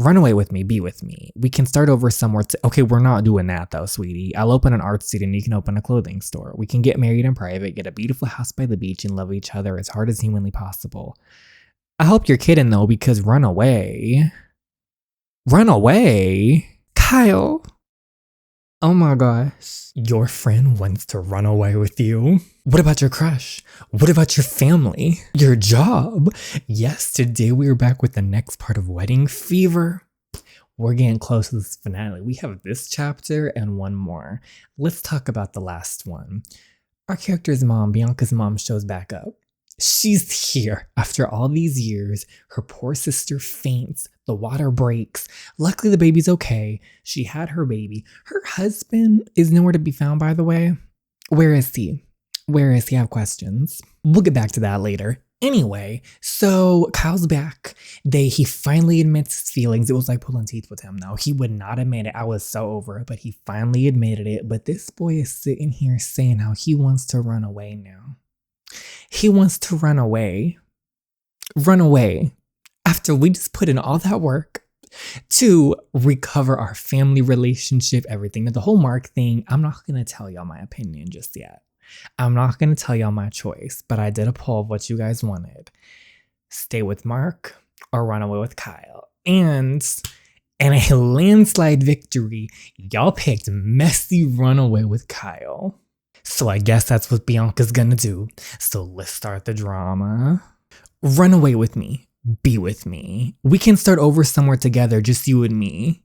Run away with me, be with me. We can start over somewhere. Okay, we're not doing that though, sweetie. I'll open an art studio and you can open a clothing store. We can get married in private, get a beautiful house by the beach, and love each other as hard as humanly possible. I hope you're kidding though, because run away. Run away? Kyle. Oh my gosh. Your friend wants to run away with you? What about your crush? What about your family? Your job? Yes, today we are back with the next part of Wedding Fever. We're getting close to this finale. We have this chapter and one more. Let's talk about the last one. Our character's mom, Bianca's mom, shows back up. She's here. After all these years, her poor sister faints. The water breaks. Luckily, the baby's okay. She had her baby. Her husband is nowhere to be found, by the way. Where is he? Where is he? I have questions. We'll get back to that later. Anyway, so Kyle's back. He finally admits his feelings. It was like pulling teeth with him, though. He would not admit it. I was so over it, but he finally admitted it. But this boy is sitting here saying how he wants to run away now. He wants to run away. Run away. After we just put in all that work to recover our family relationship, everything. The whole Mark thing, I'm not going to tell y'all my opinion just yet. I'm not going to tell y'all my choice, but I did a poll of what you guys wanted. Stay with Mark or run away with Kyle. And in a landslide victory, y'all picked messy runaway with Kyle. So I guess that's what Bianca's gonna do. So let's start the drama. Run away with me. Be with me. We can start over somewhere together, just you and me.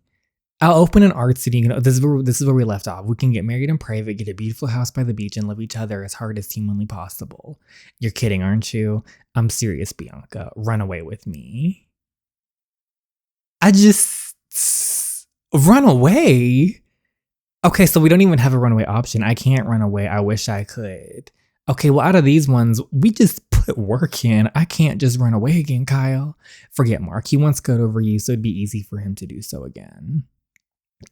I'll open an art studio. This is where we left off. We can get married in private, get a beautiful house by the beach, and love each other as hard as humanly possible. You're kidding, aren't you? I'm serious, Bianca. Run away with me. Run away? Okay, so we don't even have a runaway option. I can't run away. I wish I could. Okay, well, out of these ones, we just put work in. I can't just run away again, Kyle. Forget Mark. He once got over you, so it'd be easy for him to do so again.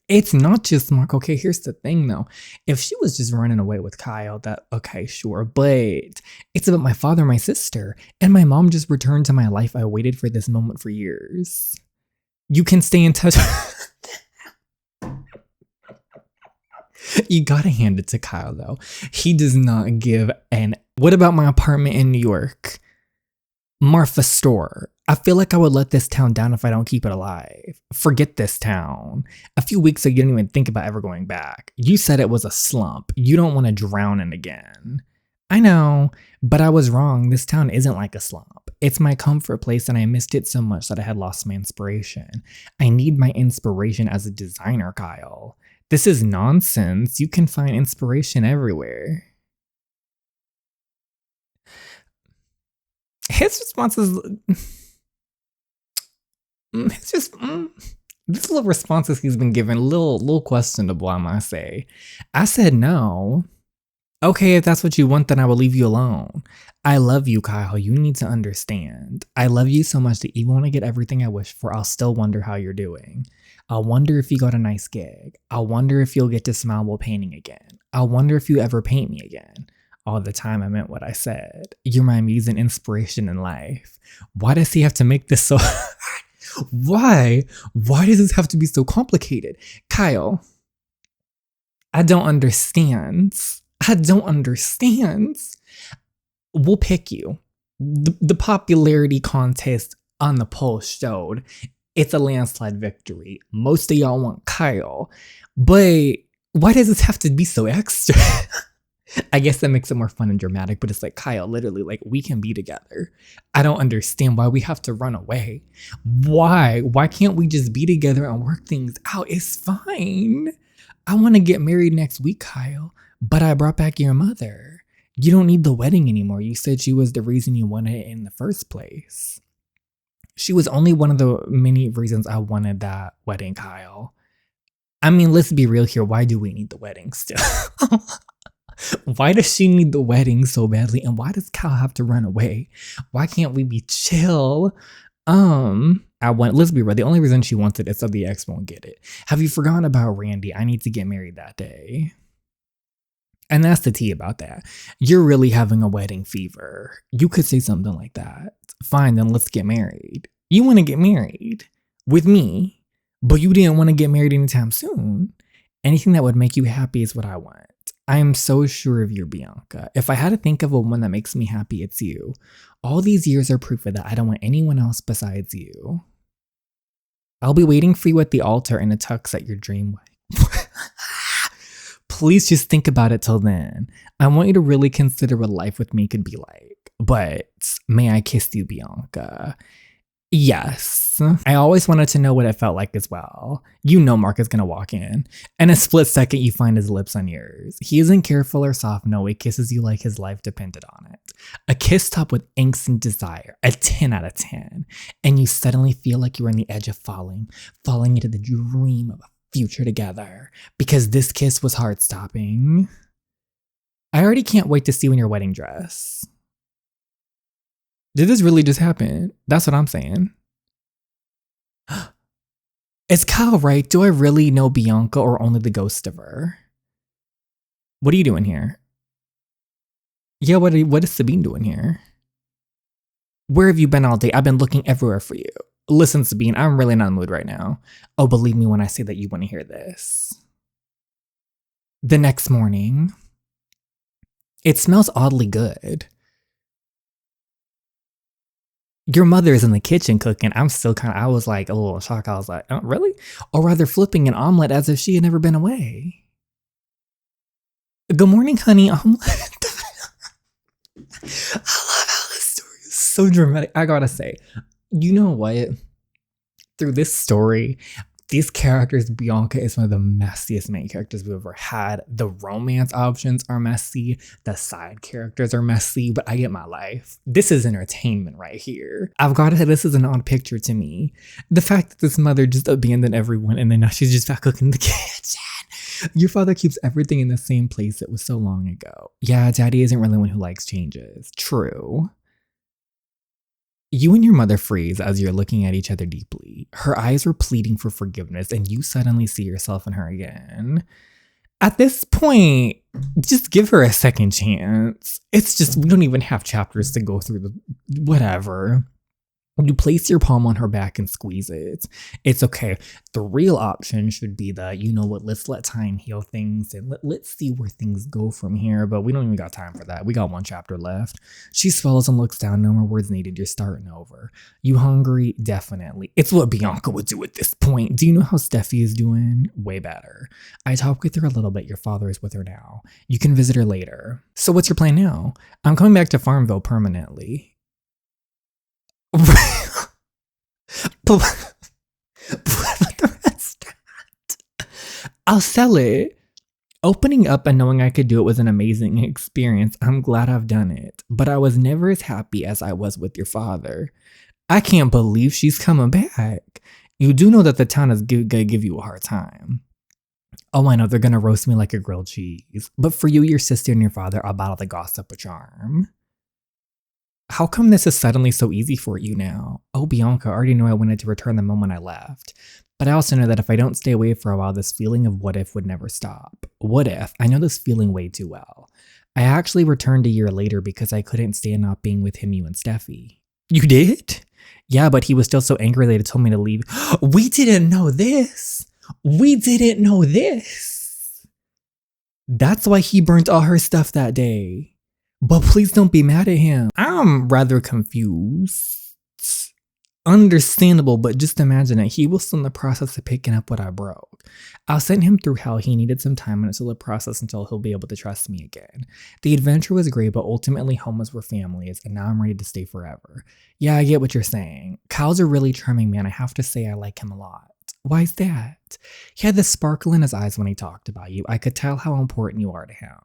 It's not just Mark. Okay, here's the thing, though. If she was just running away with Kyle, okay, sure. But it's about my father and my sister. And my mom just returned to my life. I waited for this moment for years. You can stay in touch. You gotta hand it to Kyle, though. He does not give an... What about my apartment in New York? Martha Store. I feel like I would let this town down if I don't keep it alive. Forget this town. A few weeks ago, you didn't even think about ever going back. You said it was a slump. You don't want to drown in again. I know, but I was wrong. This town isn't like a slump. It's my comfort place, and I missed it so much that I had lost my inspiration. I need my inspiration as a designer, Kyle. This is nonsense. You can find inspiration everywhere. His response is... This little responses he's been given, a little questionable, I must say. I said no. Okay, if that's what you want, then I will leave you alone. I love you, Kyle. You need to understand. I love you so much that even when I get everything I wish for, I'll still wonder how you're doing. I'll wonder if you got a nice gig. I'll wonder if you'll get to smile while painting again. I'll wonder if you ever paint me again. All the time I meant what I said. You're my muse and inspiration in life. Why does he have to make this so... Why? Why does this have to be so complicated? Kyle, I don't understand. I don't understand. We'll pick you. The popularity contest on the poll showed it's a landslide victory. Most of y'all want Kyle. But why does this have to be so extra? I guess that makes it more fun and dramatic, but it's like, Kyle, literally, like, we can be together. I don't understand why we have to run away. Why? Why can't we just be together and work things out? It's fine. I want to get married next week, Kyle, but I brought back your mother. You don't need the wedding anymore. You said she was the reason you wanted it in the first place. She was only one of the many reasons I wanted that wedding, Kyle. I mean, let's be real here. Why do we need the wedding still? Why does she need the wedding so badly? And why does Kyle have to run away? Why can't we be chill? Let's be real. The only reason she wants it is so the ex won't get it. Have you forgotten about Randy? I need to get married that day. And that's the tea about that. You're really having a wedding fever. You could say something like that. Fine, then let's get married. You want to get married. with me, but you didn't want to get married anytime soon. Anything that would make you happy is what I want. I am so sure of you, Bianca. If I had to think of a woman that makes me happy, it's you. All these years are proof of that. I don't want anyone else besides you. I'll be waiting for you at the altar in a tux at your dream wedding. Please just think about it till then. I want you to really consider what life with me could be like. But may I kiss you, Bianca? Yes. I always wanted to know what it felt like as well. You know Mark is gonna walk in. And a split second you find his lips on yours. He isn't careful or soft, no, he kisses you like his life depended on it. A kiss topped with angst and desire, a 10 out of 10. And you suddenly feel like you're on the edge of falling into the dream of a future together. Because this kiss was heart-stopping. I already can't wait to see you in your wedding dress. Did this really just happen? That's what I'm saying. It's Kyle, right? Do I really know Bianca or only the ghost of her? What are you doing here? Yeah, what is Sabine doing here? Where have you been all day? I've been looking everywhere for you. Listen, Sabine, I'm really not in the mood right now. Oh, believe me when I say that you want to hear this. The next morning, it smells oddly good. Your mother is in the kitchen cooking. I was like a little shocked. I was like, oh, really? Or rather flipping an omelet as if she had never been away. Good morning, honey. Omelet. I love how this story is so dramatic. I gotta say, you know what? Through this story, these characters, Bianca is one of the messiest main characters we've ever had. The romance options are messy. The side characters are messy, but I get my life. This is entertainment right here. I've got to say, this is an odd picture to me. The fact that this mother just abandoned everyone and then now she's just back cooking in the kitchen. Your father keeps everything in the same place it was so long ago. Yeah, daddy isn't really one who likes changes. True. You and your mother freeze as you're looking at each other deeply. Her eyes were pleading for forgiveness, and you suddenly see yourself in her again. At this point, just give her a second chance. It's just, we don't even have chapters to go through whatever. You place your palm on her back and squeeze it. It's okay. The real option should be you know what, let's let time heal things and let's see where things go from here. But we don't even got time for that. We got one chapter left. She swallows and looks down. No more words needed. You're starting over. You hungry? Definitely. It's what Bianca would do at this point. Do you know how Steffi is doing? Way better. I talked with her a little bit. Your father is with her now. You can visit her later. So what's your plan now? I'm coming back to Farmville permanently. But the restaurant, I'll sell it. Opening up and knowing I could do it was an amazing experience. I'm glad I've done it, but I was never as happy as I was with your father. I can't believe she's coming back. You do know that the town is gonna give you a hard time. Oh, I know, they're gonna roast me like a grilled cheese. But for you, your sister, and your father, I'll bottle the gossip with charm. How come this is suddenly so easy for you now? Oh, Bianca, I already knew I wanted to return the moment I left. But I also know that if I don't stay away for a while, this feeling of what if would never stop. What if? I know this feeling way too well. I actually returned a year later because I couldn't stand not being with him, you, and Steffi. You did? Yeah, but he was still so angry that he told me to leave. We didn't know this. We didn't know this. That's why he burnt all her stuff that day. But please don't be mad at him. I'm rather confused. Understandable, but just imagine it. He was still in the process of picking up what I broke. I'll send him through hell. He needed some time and it's still a process until he'll be able to trust me again. The adventure was great, but ultimately home was where family is, and now I'm ready to stay forever. Yeah, I get what you're saying. Kyle's a really charming man. I have to say I like him a lot. Why is that? He had this sparkle in his eyes when he talked about you. I could tell how important you are to him.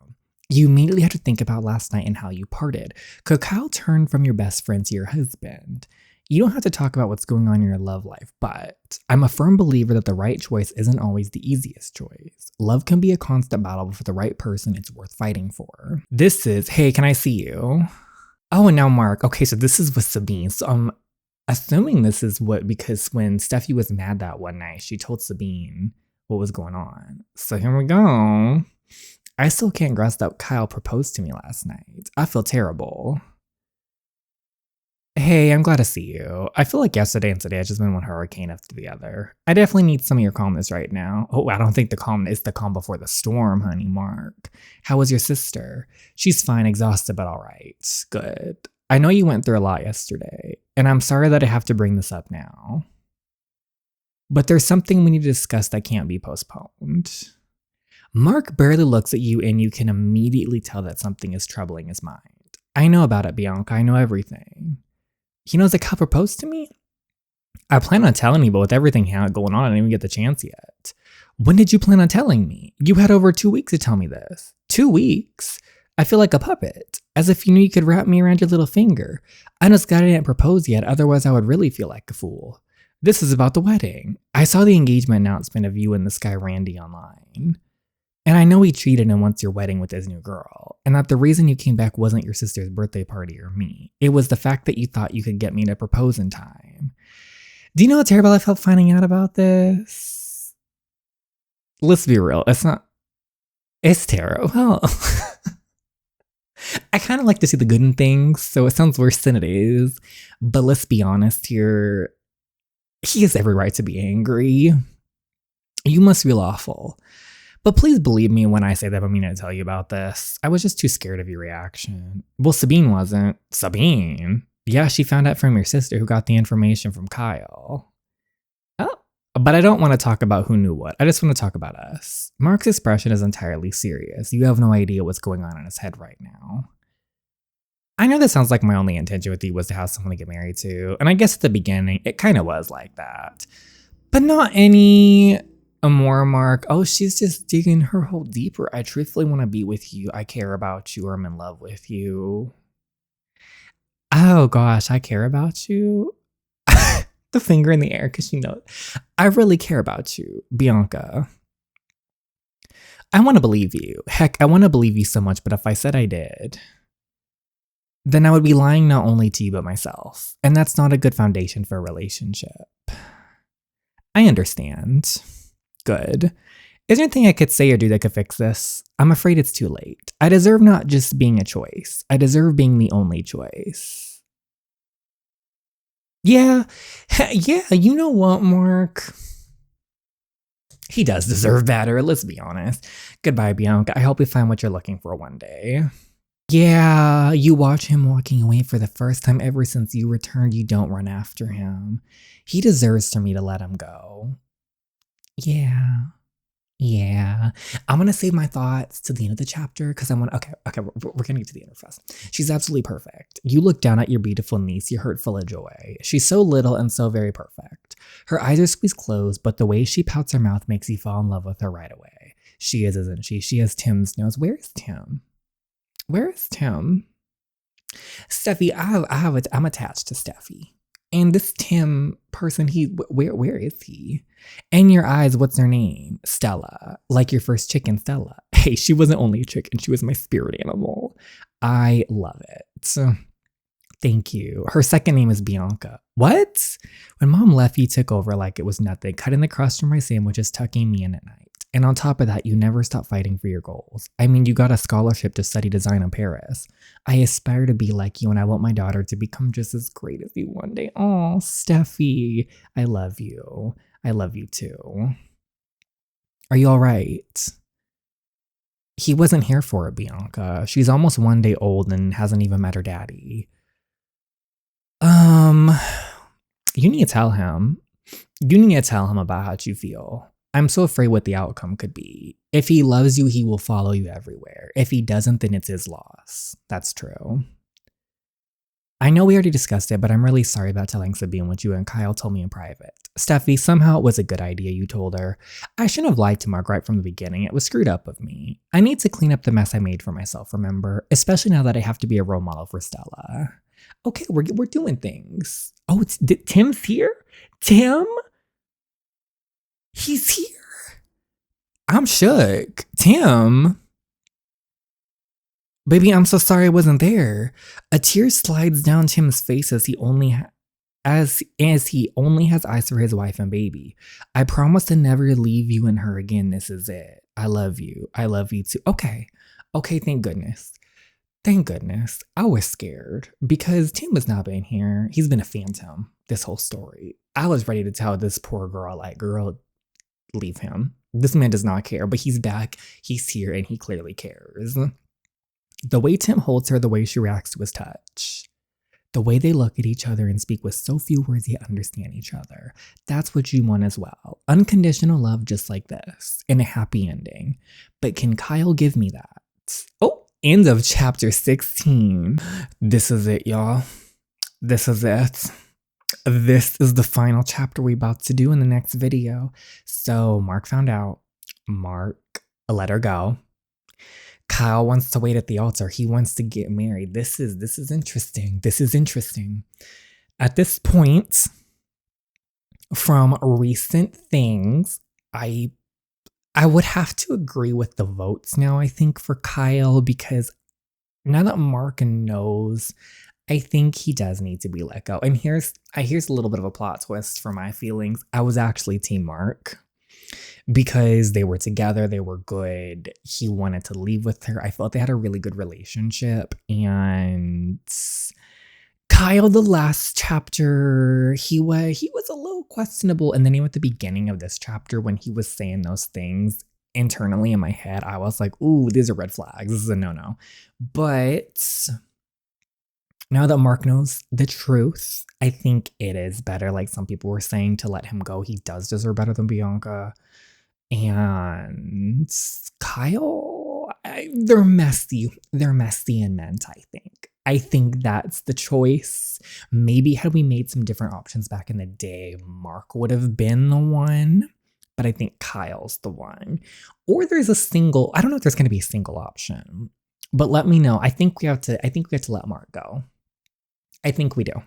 You immediately had to think about last night and how you parted. Could Kyle turn from your best friend to your husband? You don't have to talk about what's going on in your love life, but I'm a firm believer that the right choice isn't always the easiest choice. Love can be a constant battle, but for the right person, it's worth fighting for. This is, hey, can I see you? Oh, and now Mark. Okay, so this is with Sabine. So I'm assuming this is because when Steffi was mad that one night, she told Sabine what was going on. So here we go. I still can't grasp that Kyle proposed to me last night. I feel terrible. Hey, I'm glad to see you. I feel like yesterday and today has just been one hurricane after the other. I definitely need some of your calmness right now. Oh, I don't think the calm is the calm before the storm, honey, Mark. How was your sister? She's fine, exhausted, but all right. Good. I know you went through a lot yesterday, and I'm sorry that I have to bring this up now. But there's something we need to discuss that can't be postponed. Mark barely looks at you, and you can immediately tell that something is troubling his mind. I know about it, Bianca. I know everything. He knows Kyle proposed to me? I plan on telling you, but with everything going on, I didn't even get the chance yet. When did you plan on telling me? You had over 2 weeks to tell me this. 2 weeks? I feel like a puppet, as if you knew you could wrap me around your little finger. I just glad I didn't propose yet, otherwise I would really feel like a fool. This is about the wedding. I saw the engagement announcement of you and this guy Randy online. And I know he cheated and wants your wedding with his new girl, and that the reason you came back wasn't your sister's birthday party or me. It was the fact that you thought you could get me to propose in time. Do you know how terrible I felt finding out about this? Let's be real, it's terrible. Well, I kind of like to see the good in things, so it sounds worse than it is. But let's be honest here, he has every right to be angry. You must feel awful. But please believe me when I say that I'm meaning to tell you about this. I was just too scared of your reaction. Well, Sabine wasn't. Sabine? Yeah, she found out from your sister who got the information from Kyle. Oh, but I don't want to talk about who knew what. I just want to talk about us. Mark's expression is entirely serious. You have no idea what's going on in his head right now. I know that sounds like my only intention with you was to have someone to get married to. And I guess at the beginning, it kind of was like that. But not any... more, Mark. Oh, she's just digging her hole deeper. I truthfully want to be with you. I care about you, or I'm in love with you. Oh gosh, I care about you. The finger in the air, because you know, I really care about you, Bianca. I want to believe you. Heck, I want to believe you so much, but if I said I did, then I would be lying not only to you, but myself. And that's not a good foundation for a relationship. I understand. Good. Is there anything I could say or do that could fix this? I'm afraid it's too late. I deserve not just being a choice. I deserve being the only choice. Yeah, you know what, Mark? He does deserve better, let's be honest. Goodbye, Bianca. I hope you find what you're looking for one day. Yeah, you watch him walking away for the first time ever since you returned. You don't run after him. He deserves for me to let him go. Yeah. I'm gonna save my thoughts to the end of the chapter because I want. Okay, we're gonna get to the end first. She's absolutely perfect. You look down at your beautiful niece. Your heart full of joy. She's so little and so very perfect. Her eyes are squeezed closed, but the way she pouts her mouth makes you fall in love with her right away. She is, isn't she? She has Tim's nose. Where is Tim? Steffi, I'm attached to Steffi. And this Tim person, where is he? And your eyes, what's her name? Stella. Like your first chicken, Stella. Hey, she wasn't only a chicken, she was my spirit animal. I love it. Thank you. Her second name is Bianca. What? When Mom left, you took over like it was nothing, cutting the crust from my sandwiches, tucking me in at night. And on top of that, you never stop fighting for your goals. I mean, you got a scholarship to study design in Paris. I aspire to be like you, and I want my daughter to become just as great as you one day. Oh, Steffi, I love you. I love you too. Are you all right? He wasn't here for it, Bianca. She's almost 1 day old and hasn't even met her daddy. You need to tell him. You need to tell him about how you feel. I'm so afraid what the outcome could be. If he loves you, he will follow you everywhere. If he doesn't, then it's his loss. That's true. I know we already discussed it, but I'm really sorry about telling Sabine what you and Kyle told me in private. Steffi, somehow it was a good idea you told her. I shouldn't have lied to Mark right from the beginning. It was screwed up of me. I need to clean up the mess I made for myself, remember? Especially now that I have to be a role model for Stella. Okay, we're doing things. Oh, Tim's here? Tim? He's here. I'm shook. Tim? Baby, I'm so sorry I wasn't there. A tear slides down Tim's face as he only has eyes for his wife and baby. I promise to never leave you and her again. This is it. I love you. I love you too. Okay, thank goodness. Thank goodness. I was scared because Tim has not been here. He's been a phantom this whole story. I was ready to tell this poor girl, like, girl, leave him. This man does not care, but he's back. He's here and he clearly cares. The way Tim holds her, the way she reacts to his touch, the way they look at each other and speak with so few words yet understand each other. That's what you want as well. Unconditional love just like this, and a happy ending. But can Kyle give me that? Oh, end of chapter 16. This is it, y'all. This is it. This is the final chapter we're about to do in the next video. So Mark found out. Mark let her go. Kyle wants to wait at the altar. He wants to get married. This is interesting. This is interesting. At this point, from recent things, I would have to agree with the votes now, I think, for Kyle, because now that Mark knows, I think he does need to be let go. And here's a little bit of a plot twist for my feelings. I was actually Team Mark because they were together, they were good. He wanted to leave with her. I felt they had a really good relationship. And Kyle, the last chapter, he was a little questionable. And then at the beginning of this chapter, when he was saying those things internally in my head, I was like, ooh, these are red flags. This is a no-no. But now that Mark knows the truth, I think it is better, like some people were saying, to let him go. He does deserve better than Bianca. And Kyle, they're messy. They're messy and meant, I think. I think that's the choice. Maybe had we made some different options back in the day, Mark would have been the one. But I think Kyle's the one. Or there's a single, I don't know if there's going to be a single option. But let me know. I think we have to let Mark go. I think we do.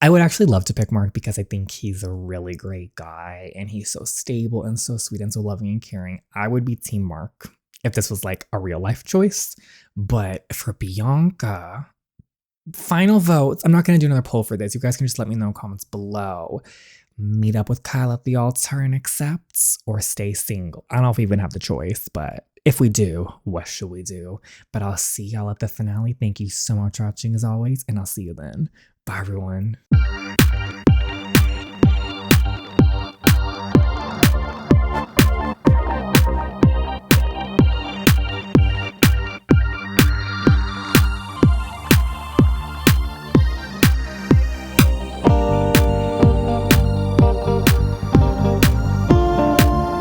I would actually love to pick Mark because I think he's a really great guy and he's so stable and so sweet and so loving and caring. I would be Team Mark if this was like a real life choice. But for Bianca, final votes. I'm not going to do another poll for this. You guys can just let me know in comments below. Meet up with Kyle at the altar and accept, or stay single. I don't know if we even have the choice, but if we do, what should we do? But I'll see y'all at the finale. Thank you so much for watching as always, and I'll see you then. Bye, everyone.